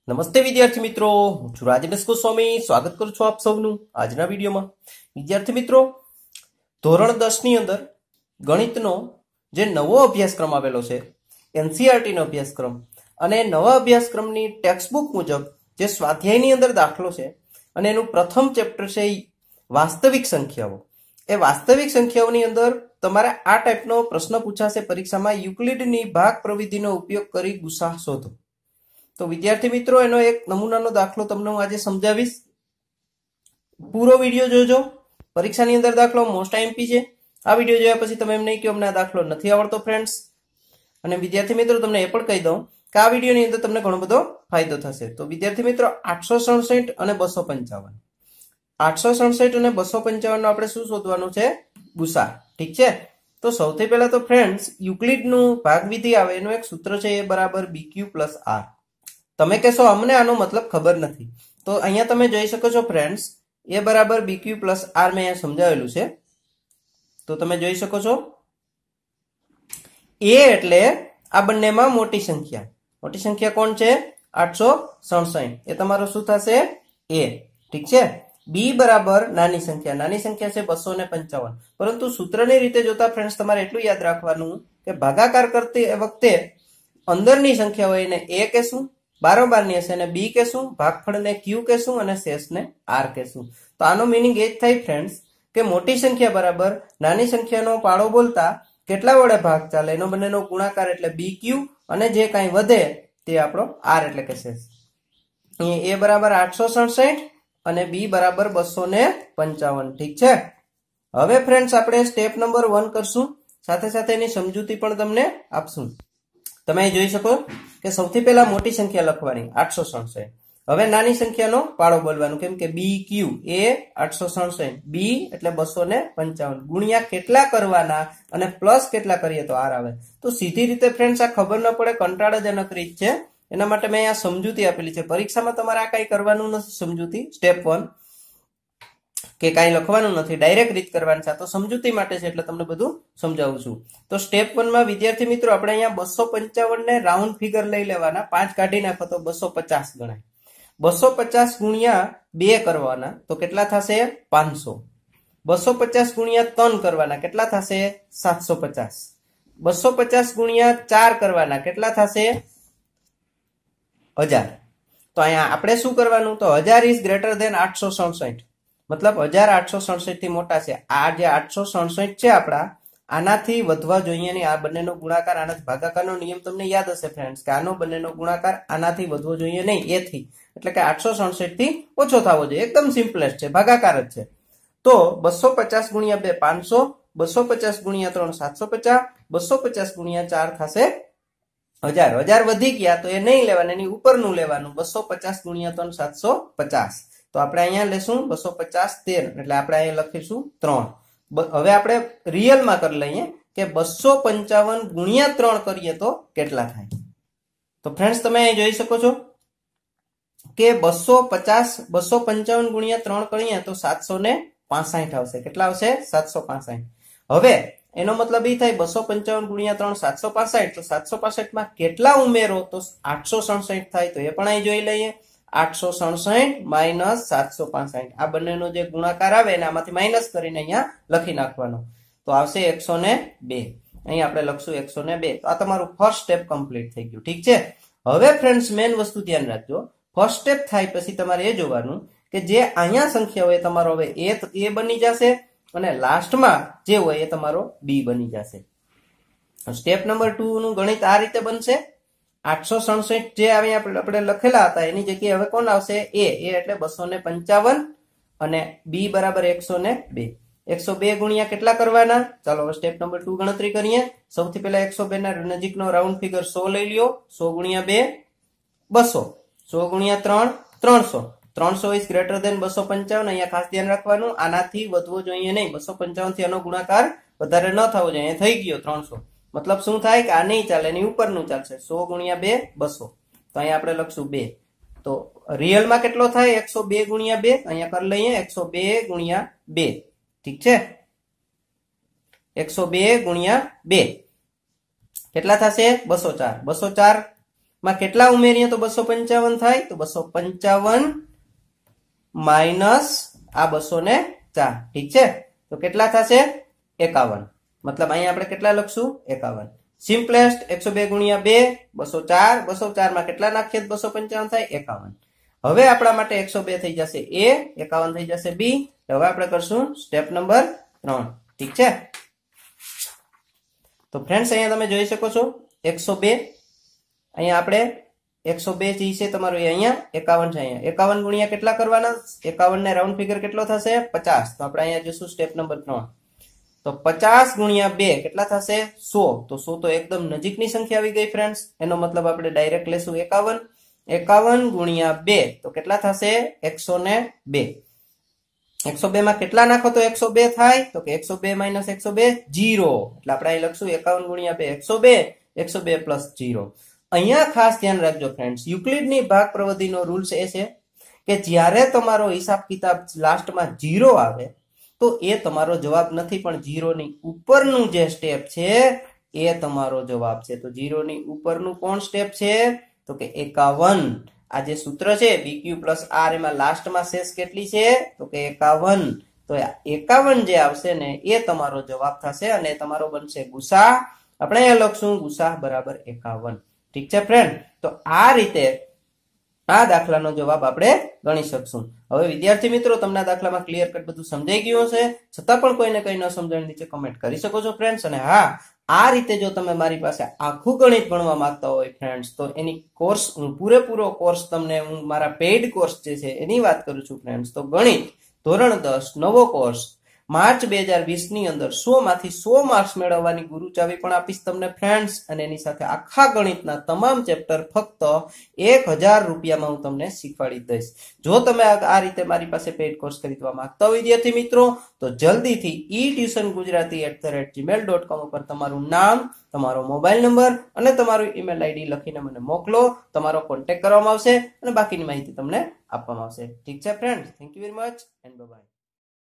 નમસ્તે વિદ્યાર્થી મિત્રો, હું છું રાજેશ ગોસ્વામી. સ્વાગત કરું છું આપ સૌનું આજના વિડીયોમાં. વિદ્યાર્થી મિત્રો, ધોરણ 10 ની અંદર ગણિતનો જે નવો અભ્યાસક્રમ આવેલો છે, એનસીઈઆરટી નો અભ્યાસક્રમ, અને નવા અભ્યાસક્રમની ટેક્સ્ટબુક મુજબ જે સ્વાધ્યાયની અંદર દાખલો છે અને એનું પ્રથમ ચેપ્ટર છે વાસ્તવિક સંખ્યાઓ. એ વાસ્તવિક સંખ્યાઓની અંદર તમારે આ ટાઈપનો પ્રશ્ન પૂછાશે પરીક્ષામાં, યુક્લિડની ભાગ પ્રવિધિનો ઉપયોગ કરી ગુસા શોધો. તો વિદ્યાર્થી મિત્રો, એનો એક નમૂનાનો દાખલો તમને હું આજે સમજાવીશ. પૂરો વિડીયો જોજો. પરીક્ષાની અંદર દાખલો મોસ્ટ આઈએમપી છે. આ વિડીયો જોયા પછી તમે એમ નહીં કે અમને આ દાખલો નથી આવડતો ફ્રેન્ડ્સ. અને વિદ્યાર્થી મિત્રો, તમને એ પણ કહી દઉં કે આ વિડીયોની અંદર તમને ઘણો બધો ફાયદો થશે. તો વિદ્યાર્થી મિત્રો, 867 અને 255, 867 અને 255 નો આપણે શું શોધવાનું છે? ગુસા. ઠીક છે. તો સૌથી પહેલા તો ફ્રેન્ડ્સ, યુક્લિડનું ભાગવિધિ આવે એનું એક સૂત્ર છે, એ બરાબર BQ પ્લસ R. તમે કહેશો અમને આનો મતલબ ખબર નથી, તો અહીંયા તમે જોઈ શકો છો ફ્રેન્ડ્સ, એ બરાબર BQ પ્લસ R મેં અહીંયા સમજાવેલું છે. તો તમે જોઈ શકો છો, એ એટલે આ બંનેમાં મોટી સંખ્યા. મોટી સંખ્યા કોણ છે? 867. એ તમારો શું થશે? એ. ઠીક છે. બી બરાબર નાની સંખ્યા. નાની સંખ્યા છે 255. પરંતુ સૂત્રની રીતે જોતા ફ્રેન્ડ્સ તમારે એટલું યાદ રાખવાનું કે ભાગાકાર કરતી વખતે અંદરની સંખ્યા હોય એને એ કહેશું, બારોબારની હશે અને બી કહેશું, ભાગફળને ક્યુ કહેશું અને શેષને આર કહેશું. તો આનો મિનિંગ એ જ થાય ફ્રેન્ડ્સ કે મોટી સંખ્યા બરાબર નાની સંખ્યાનો પાળો બોલતા કેટલા વડે ભાગ ચાલે એનો બંનેનો ગુણાકાર એટલે બી ક્યુ, અને જે કાંઈ વધે તે આપણો આર એટલે કે શેષ. એ બરાબર 867 અને બી બરાબર 255. ઠીક છે. હવે ફ્રેન્ડ્સ આપણે સ્ટેપ નંબર 1 કરશું, સાથે સાથે એની સમજૂતી પણ તમને આપશું. તમે જોઈ શકો કે સૌથી પહેલા મોટી સંખ્યા લખવાની 867. હવે નાની સંખ્યાનો પાળો બોલવાનું, કેમ કે બી ક્યુ એ 867, બી એટલે 255, ગુણ્યા કેટલા કરવાના અને પ્લસ કેટલા કરીએ તો આર આવે. તો સીધી રીતે ફ્રેન્ડ્સ આ ખબર ન પડે, કંટાળાજનક રીત છે. એના માટે મેં અહીંયા સમજૂતી આપેલી છે. પરીક્ષામાં તમારે આ કઈ કરવાનું નથી. સમજૂતી સ્ટેપ 1 કે કાંઈ લખવાનું નથી, ડાયરેક્ટ રીત કરવાની છે. તો સમજૂતી માટે છે એટલે તમને બધું સમજાવું છું. તો સ્ટેપ 1 માં વિદ્યાર્થી મિત્રો, આપણે અહીંયા 255 ને રાઉન્ડ ફિગર લઈ લેવાના. 5 કાઢી નાખો તો 250 ગણાય. 250 ગુણ્યા 2 કરવાના તો કેટલા થશે? 500. 250 ગુણ્યા 3 કરવાના કેટલા થશે? 750. 250 ગુણ્યા 4 કરવાના કેટલા થશે? 1000. તો અહીંયા આપણે શું કરવાનું? તો 1000 ઇઝ ગ્રેટર ધેન 867. મતલબ 1867 થી મોટા છે. આ જે 867 છે આપણા, આનાથી વધવા જોઈએ નહીં. આ બંનેનો ગુણાકાર, આનાથી ભાગાકારનો નિયમ તમને યાદ હશે ફ્રેન્ડ્સ કે આનો બંનેનો ગુણાકાર આનાથી વધવો જોઈએ નહીં, એથી. એટલે કે 867 થી ઓછો થવો જોઈએ. એકદમ સિમ્પલેસ્ટ છે, ભાગાકાર જ છે. તો 250 ગુણ્યા 2 500, 250 ગુણ્યા 3 750, 250 ગુણ્યા 4 થશે 1000. 1000 વધી ગયા તો એ નહીં લેવાનું, એની ઉપરનું લેવાનું. 250 ગુણ્યા 3 750. તો આપણે અહીંયા લેશું 250 13, એટલે આપણે અહીંયા લખીશું 3. હવે આપણે રિયલમાં કરી લઈએ કે 255 ગુણ્યા 3 કરીએ તો કેટલા થાય. તો ફ્રેન્ડ્સ તમે અહીં જોઈ શકો છો કે 255 ગુણ્યા 3 કરીએ તો 765 આવશે. કેટલા આવશે? 765. હવે એનો મતલબ એ થાય 255 ગુણ્યા 3 765. તો 765 માં કેટલા ઉમેરો તો 867 થાય. તો એ પણ અહીં જોઈ લઈએ. 867 માઇનસ 765. આ બંનેનો જે ગુણાકાર આવે એને આમાંથી માઇનસ કરીને અહીંયા લખી નાખવાનો. તો આવશે 102. અહીંયા આપણે લખશું 102. તો આ તમારું ફર્સ્ટ સ્ટેપ કમ્પ્લીટ થઈ ગયું. ઠીક છે. હવે ફ્રેન્ડ્સ મેઇન વસ્તુ ધ્યાન રાખજો. ફર્સ્ટ સ્ટેપ થાય પછી તમારે એ જોવાનું કે જે અહીંયા સંખ્યા હોય તમારો હવે એ બની જશે, અને લાસ્ટમાં જે હોય એ તમારો બી બની જશે. સ્ટેપ નંબર 2 નું ગણિત આ રીતે બનશે. 867 જે આપણે લખેલા હતા એની જગ્યાએ હવે કોણ આવશે? એ એટલે 255 અને બી બરાબર 102. 102 ગુણ્યા કેટલા કરવાના? ચાલો હવે સ્ટેપ નંબર 2 ગણતરી કરીએ. સૌથી પહેલા 102 ના નજીકનો રાઉન્ડ ફિગર 100 લઈ લ્યો. 100 ગુણ્યા 2 200. 100 ગુણ્યા 3 300. 300 ઇઝ ગ્રેટર ધેન 255. અહીંયા ખાસ ધ્યાન રાખવાનું, આનાથી વધવો જોઈએ નહીં. 255 થી આનો ગુણાકાર વધારે ન થવો જોઈએ. અહીં થઈ ગયો 300. મતલબ શું થાય કે આ નહીં ચાલે, એની ઉપરનું ચાલશે. 100 ગુણ્યા 2 200. તો અહીંયા આપણે લખશું 2. તો રિયલમાં કેટલો થાય? 102 ગુણ્યા 2. અહીંયા કરી લઈએ 102 ગુણ્યા 2. ઠીક છે. 102 ગુણ્યા 2 કેટલા થશે? 204. 204 માં કેટલા ઉમેરીએ તો 255 થાય, તો 255 માઇનસ આ 204, ઠીક છે? તો કેટલા થશે? 51. મતલબ અહીંયા આપણે કેટલા લખશું? 51. સિમ્પલેસ્ટ 102 ગુણ્યા 2 204, 204 માં કેટલા નાખીએ 255 થાય? 51. હવે આપણા માટે 102 થઈ જશે A, 51 થઈ જશે B. હવે આપણે કરશું સ્ટેપ નંબર 3, ઠીક છે? તો ફ્રેન્ડ્સ અહીંયા તમે જોઈ શકો છો 102, અહીંયા આપણે 102 જે છે તમારું એ અહીંયા 51 છે. અહીંયા 51 ગુણ્યા કેટલા કરવાના? 51 ને રાઉન્ડ ફિગર કેટલો થશે? 50. તો આપણે અહીંયા જોશું સ્ટેપ નંબર 3. તો 50 ગુણ્યા 2 કેટલા થશે? 100. તો 100 તો એકદમ નજીકની સંખ્યા આવી ગઈ ફ્રેન્ડ્સ. એનો મતલબ આપણે ડાયરેક્ટ લેશું 51. 51 ગુણ્યા 2 તો કેટલા થશે? 102. 102 માં કેટલા નાખો તો 102 થાય? તો કે 102 માઇનસ 102 0. એટલે આપણે અહીં લખશું 51 ગુણ્યા 2 102, 102 પ્લસ 0. અહીંયા ખાસ ધ્યાન રાખજો ફ્રેન્ડ્સ, યુક્લિડની ભાગ પ્રવૃત્તિનો રૂલ્સ એ છે કે જ્યારે તમારો હિસાબ કિતાબ લાસ્ટમાં 0 આવે તો એ તમારો જવાબ નથી, પણ 0 ની ઉપરનું જે સ્ટેપ છે એ તમારો જવાબ છે. તો 0 ની ઉપરનું કોણ સ્ટેપ છે? તો કે 51. આ જે સૂત્ર છે BQ પ્લસ R, એમાં લાસ્ટમાં શેષ કેટલી છે? તો કે 51. તો 51 જે આવશે ને એ તમારો જવાબ થશે અને તમારો બનશે ગુસા. આપણે અહીંયા લખશું ગુસા બરાબર 51. ઠીક છે ફ્રેન્ડ? તો આ રીતે આ દાખલાનો જવાબ આપણે ગણી શકશું. હવે વિદ્યાર્થી મિત્રો, તમને આ દાખલામાં ક્લિયર કટ બધું સમજાઈ ગયું હશે. છતાં પણ કોઈને કઈ ન સમજણ નીચે કમેન્ટ કરી શકો છો ફ્રેન્ડ્સ. અને હા, આ રીતે જો તમે મારી પાસે આખું ગણિત ભણવા માંગતા હોય ફ્રેન્ડ્સ, તો એની કોર્સ હું પૂરેપૂરો કોર્સ તમને હું મારા પેઇડ કોર્સ જે છે એની વાત કરું છું ફ્રેન્ડ્સ. તો ગણિત ધોરણ 10 નવો કોર્સ માર્ચ 2020 ની અંદર 100 માંથી 100 માર્ક્સ મેળવવાની ગુરુ ચાવી પણ આપીશ તમને ફ્રેન્ડ્સ. અને એની સાથે આખા ગણિતના તમામ ચેપ્ટર ફક્ત 1000 રૂપિયામાં હું તમને શીખવાડી દઈશ. જો તમે આ રીતે મારી પાસે પેઇડ કોર્સ ખરીદવા માંગતા હોય વિદ્યાર્થી મિત્રો, તો જલ્દીથી etuitiongujarati@gmail.com ઉપર તમારું નામ, તમારો મોબાઈલ નંબર અને તમારું ઈમેલ આઈડી લખીને મને મોકલો. તમારો કોન્ટેક્ટ કરવામાં આવશે અને બાકીની માહિતી તમને આપવામાં આવશે. ઠીક છે friends? Thank you very much and by.